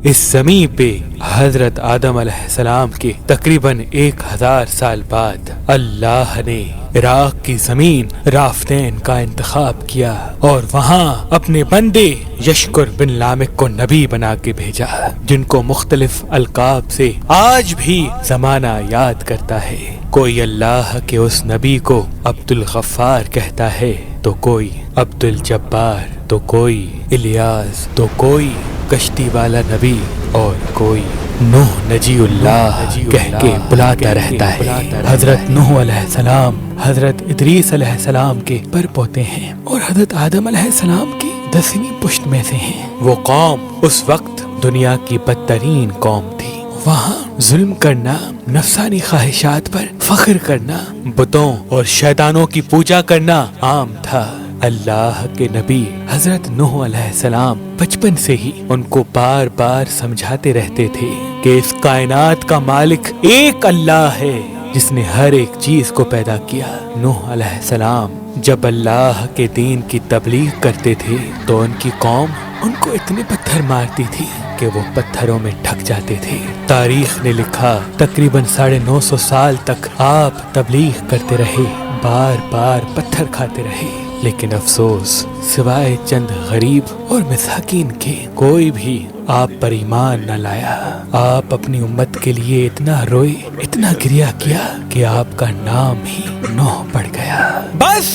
اس زمین پہ حضرت آدم علیہ السلام کے تقریباً 1000 سال بعد اللہ نے عراق کی زمین رافدین کا انتخاب کیا اور وہاں اپنے بندے یشکر بن لامک کو نبی بنا کے بھیجا، جن کو مختلف القاب سے آج بھی زمانہ یاد کرتا ہے۔ کوئی اللہ کے اس نبی کو عبد الغفار کہتا ہے، تو کوئی عبد الجبار، تو کوئی الیاس، تو کوئی کشتی والا نبی، اور کوئی نوح نجی اللہ کہہ کے بلاتا رہتا ہے۔ حضرت نوح علیہ السلام حضرت ادریس علیہ السلام کے پر پوتے ہیں اور حضرت آدم علیہ السلام کی 10ویں پشت میں سے ہیں۔ وہ قوم اس وقت دنیا کی بدترین قوم تھی۔ وہاں ظلم کرنا، نفسانی خواہشات پر فخر کرنا، بتوں اور شیطانوں کی پوجا کرنا عام تھا۔ اللہ کے نبی حضرت نوح علیہ السلام بچپن سے ہی ان کو بار بار سمجھاتے رہتے تھے کہ اس کائنات کا مالک ایک اللہ ہے جس نے ہر ایک چیز کو پیدا کیا۔ نوح علیہ السلام جب اللہ کے دین کی تبلیغ کرتے تھے تو ان کی قوم ان کو اتنے پتھر مارتی تھی کہ وہ پتھروں میں ڈھک جاتے تھے۔ تاریخ نے لکھا تقریباً 950 سال تک آپ تبلیغ کرتے رہے، بار بار پتھر کھاتے رہے، لیکن افسوس سوائے چند غریب اور مساکین کے کوئی بھی آپ پر ایمان نہ لایا۔ آپ اپنی امت کے لیے اتنا روئے، اتنا گریہ کیا کہ آپ کا نام ہی نوح پڑ گیا۔ بس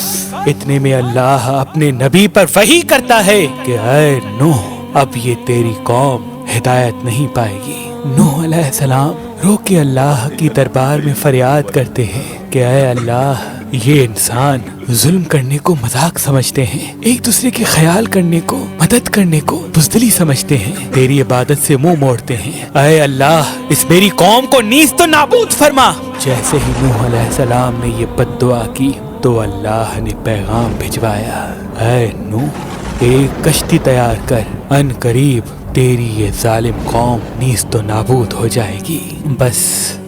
اتنے میں اللہ اپنے نبی پر وحی کرتا ہے کہ اے نوح، اب یہ تیری قوم ہدایت نہیں پائے گی۔ نوح علیہ السلام رو کے اللہ کی دربار میں فریاد کرتے ہیں کہ اے اللہ، یہ انسان ظلم کرنے کو مذاق سمجھتے ہیں، ایک دوسرے کے خیال کرنے کو، مدد کرنے کو بزدلی سمجھتے ہیں، تیری عبادت سے منہ موڑتے ہیں۔ اے اللہ، اس میری قوم کو نیست و نابود فرما۔ جیسے ہی نوح علیہ السلام نے یہ بد دعا کی تو اللہ نے پیغام بھجوایا، اے نوح، ایک کشتی تیار کر، ان قریب تیری یہ ظالم قوم نیست و نابود ہو جائے گی۔ بس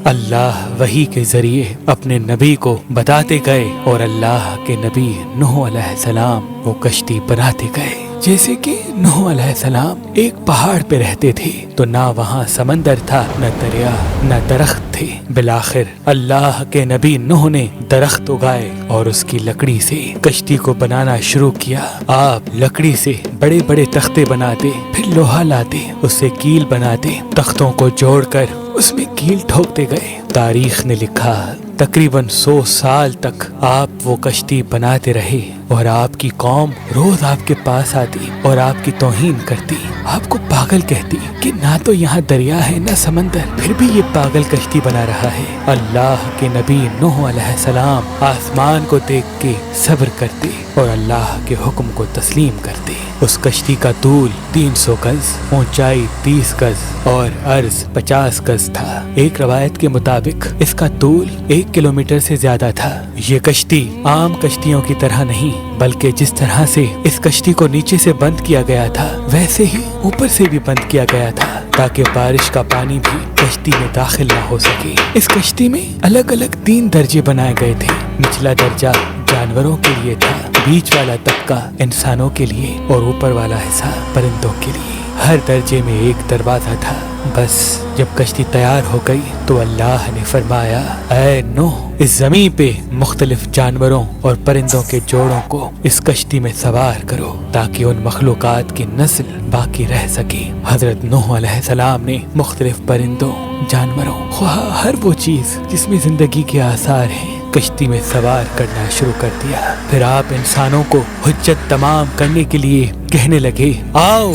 اللہ وحی کے ذریعے اپنے نبی کو بتاتے گئے اور اللہ کے نبی نوح علیہ السلام وہ کشتی بناتے گئے۔ جیسے کہ نوح علیہ السلام ایک پہاڑ پہ رہتے تھے تو نہ وہاں سمندر تھا، نہ دریا، نہ درخت تھے۔ بالآخر اللہ کے نبی نوح نے درخت اگائے اور اس کی لکڑی سے کشتی کو بنانا شروع کیا۔ آپ لکڑی سے بڑے بڑے تختے بناتے، پھر لوہا لاتے، اس سے کیل بناتے، تختوں کو جوڑ کر اس میں کیل ٹھوکتے گئے۔ تاریخ نے لکھا تقریباً 100 سال تک آپ وہ کشتی بناتے رہے اور آپ کی قوم روز آپ کے پاس آتی اور آپ کی توہین کرتی، آپ کو پاگل کہتی کہ نہ تو یہاں دریا ہے نہ سمندر، پھر بھی یہ پاگل کشتی بنا رہا ہے۔ اللہ کے نبی نوح علیہ السلام آسمان کو دیکھ کے صبر کرتے اور اللہ کے حکم کو تسلیم کرتے۔ اس کشتی کا طول 300 گز، اونچائی 30 گز اور عرض 50 گز تھا۔ ایک روایت کے مطابق اس کا طول 1 کلومیٹر سے زیادہ تھا۔ یہ کشتی عام کشتیوں کی طرح نہیں، بلکہ جس طرح سے اس کشتی کو نیچے سے بند کیا گیا تھا ویسے ہی اوپر سے بھی بند کیا گیا تھا تاکہ بارش کا پانی بھی کشتی میں داخل نہ ہو سکے۔ اس کشتی میں الگ الگ 3 درجے بنائے گئے تھے۔ نچلا درجہ جانوروں کے لیے تھا، بیچ والا طبقہ انسانوں کے لیے اور اوپر والا حصہ پرندوں کے لیے۔ ہر درجے میں ایک دروازہ تھا۔ بس جب کشتی تیار ہو گئی تو اللہ نے فرمایا، اے نوح، اس زمین پہ مختلف جانوروں اور پرندوں کے جوڑوں کو اس کشتی میں سوار کرو تاکہ ان مخلوقات کی نسل باقی رہ سکے۔ حضرت نوح علیہ السلام نے مختلف پرندوں، جانوروں، خواہ ہر وہ چیز جس میں زندگی کے آثار ہیں، کشتی میں سوار کرنا شروع کر دیا۔ پھر آپ انسانوں کو حجت تمام کرنے کے لیے کہنے لگے، آؤ،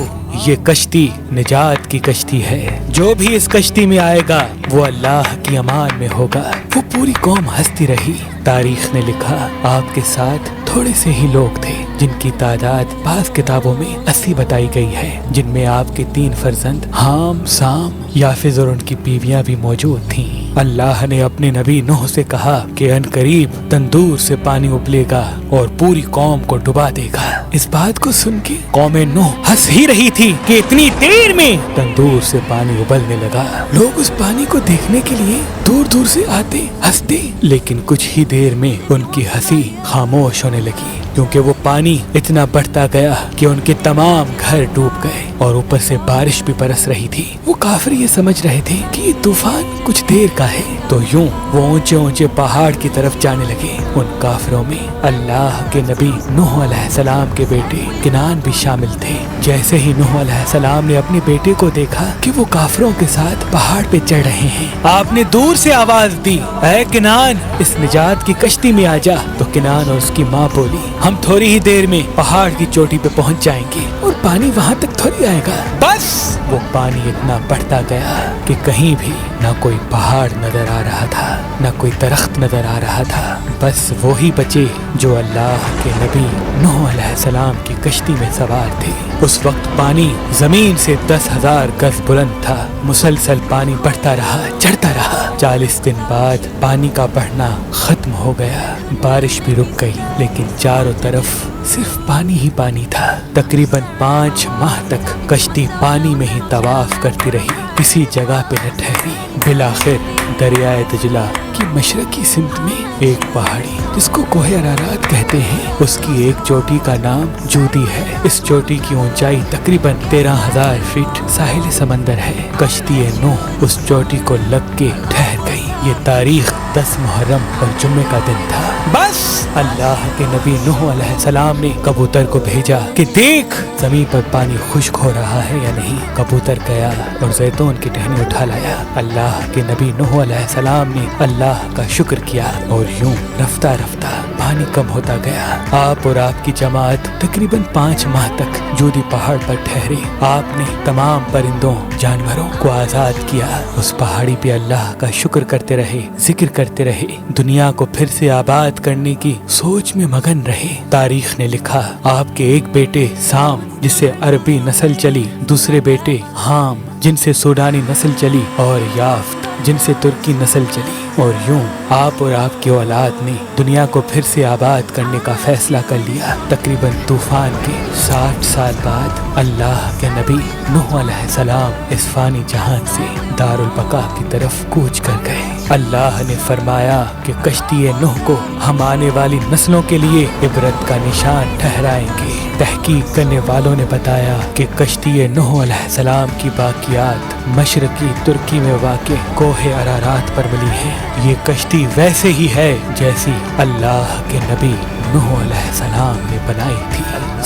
یہ کشتی نجات کی کشتی ہے، جو بھی اس کشتی میں آئے گا وہ اللہ کی امان میں ہوگا۔ وہ پوری قوم ہنستی رہی۔ تاریخ نے لکھا آپ کے ساتھ تھوڑے سے ہی لوگ تھے جن کی تعداد بعض کتابوں میں 80 بتائی گئی ہے، جن میں آپ کے 3 فرزند حام، سام، یافز اور ان کی بیویاں بھی موجود تھیں۔ اللہ نے اپنے نبی نوح سے کہا کہ ان قریب تندور سے پانی ابلے گا اور پوری قوم کو ڈبا دے گا۔ اس بات کو سن کے قوم نوح ہنس ہی رہی تھی کہ اتنی دیر میں تندور سے پانی ابلنے لگا۔ لوگ اس پانی کو دیکھنے کے لیے دور دور سے آتے، ہنستے، لیکن کچھ ہی دیر میں ان کی ہنسی خاموش ہونے لگی کیونکہ وہ پانی اتنا بڑھتا گیا کہ ان کے تمام گھر ڈوب گئے اور اوپر سے بارش بھی برس رہی تھی۔ وہ کافر یہ سمجھ رہے تھے کہ یہ طوفان کچھ دیر کا ہے، تو یوں وہ اونچے اونچے پہاڑ کی طرف جانے لگے۔ ان کافروں میں اللہ کے نبی نوح علیہ السلام کے بیٹے کنعان بھی شامل تھے۔ جیسے ہی نوح علیہ السلام نے اپنے بیٹے کو دیکھا کہ وہ کافروں کے ساتھ پہاڑ پہ چڑھ رہے ہیں، آپ نے دور سے آواز دی، اے کنعان، اس نجات کی کشتی میں آ جا۔ تو کنعان اور اس کی ماں بولی، ہم تھوڑی ہی دیر میں پہاڑ کی چوٹی پہ پہنچ جائیں گے اور پانی وہاں تک تھوڑی آئے گا۔ بس وہ پانی اتنا بڑھتا گیا کہ کہیں بھی نہ کوئی پہاڑ نظر آ رہا تھا، نہ کوئی درخت نظر آ رہا تھا، بس وہی بچے جو اللہ کے نبی نوح علیہ السلام کی کشتی میں سوار تھے۔ اس وقت پانی زمین سے 10,000 گز بلند تھا، مسلسل پانی بڑھتا رہا، چڑھتا رہا۔ 40 دن بعد پانی کا بڑھنا ختم ہو گیا، بارش بھی رک گئی، لیکن چاروں طرف صرف پانی ہی پانی تھا۔ تقریباً 5 ماہ تک کشتی پانی میں ہی طواف کرتی رہی، کسی جگہ پہ نہ ٹھہری۔ بالآخر دریائے دجلہ کی مشرقی سمت میں ایک پہاڑی جس کو کوہ ارارات کہتے ہیں، اس کی ایک چوٹی کا نام جودی ہے۔ اس چوٹی کی اونچائی تقریباً 13,000 فٹ ساحل سمندر ہے۔ کشتی نوح اس چوٹی کو لگ کے ٹھہر گئی۔ یہ تاریخ 10 محرم اور جمعے کا دن تھا۔ بس اللہ کے نبی نوح علیہ السلام نے کبوتر کو بھیجا کہ دیکھ زمین پر پانی خشک ہو رہا ہے یا نہیں۔ کبوتر گیا اور زیتون کی ٹہنی اٹھا لایا۔ اللہ کے نبی نوح علیہ السلام نے اللہ کا شکر کیا اور یوں رفتہ رفتہ پانی کم ہوتا گیا۔ آپ اور آپ کی جماعت تقریباً 5 ماہ تک جودی پہاڑ پر ٹھہرے۔ آپ نے تمام پرندوں جانوروں کو آزاد کیا۔ اس پہاڑی پہ اللہ کا شکر کرتے رہے، ذکر کرتے رہے، دنیا کو پھر سے آباد کرنے کی سوچ میں مگن رہے۔ تاریخ نے لکھا آپ کے ایک بیٹے سام جس سے عربی نسل چلی، دوسرے بیٹے حام جن سے سوڈانی نسل چلی، اور یافت جن سے ترکی نسل چلی، اور یوں آپ اور آپ کی اولاد نے دنیا کو پھر سے آباد کرنے کا فیصلہ کر لیا۔ تقریباً طوفان کے 60 سال بعد اللہ کے نبی نوح علیہ السلام اس فانی جہان سے دار البقا کی طرف کوچ کر گئے۔ اللہ نے فرمایا کہ کشتی نوح کو ہم آنے والی نسلوں کے لیے عبرت کا نشان ٹھہرائیں گے۔ تحقیق کرنے والوں نے بتایا کہ کشتی نوح علیہ السلام کی باقیات مشرقی ترکی میں واقع کوہ ارارات پر ملی ہے۔ یہ کشتی ویسے ہی ہے جیسی اللہ کے نبی نوح علیہ السلام نے بنائی تھی۔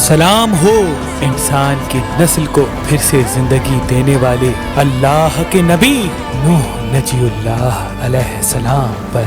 سلام ہو انسان کی نسل کو پھر سے زندگی دینے والے اللہ کے نبی نوح نجی اللہ علیہ السلام پر۔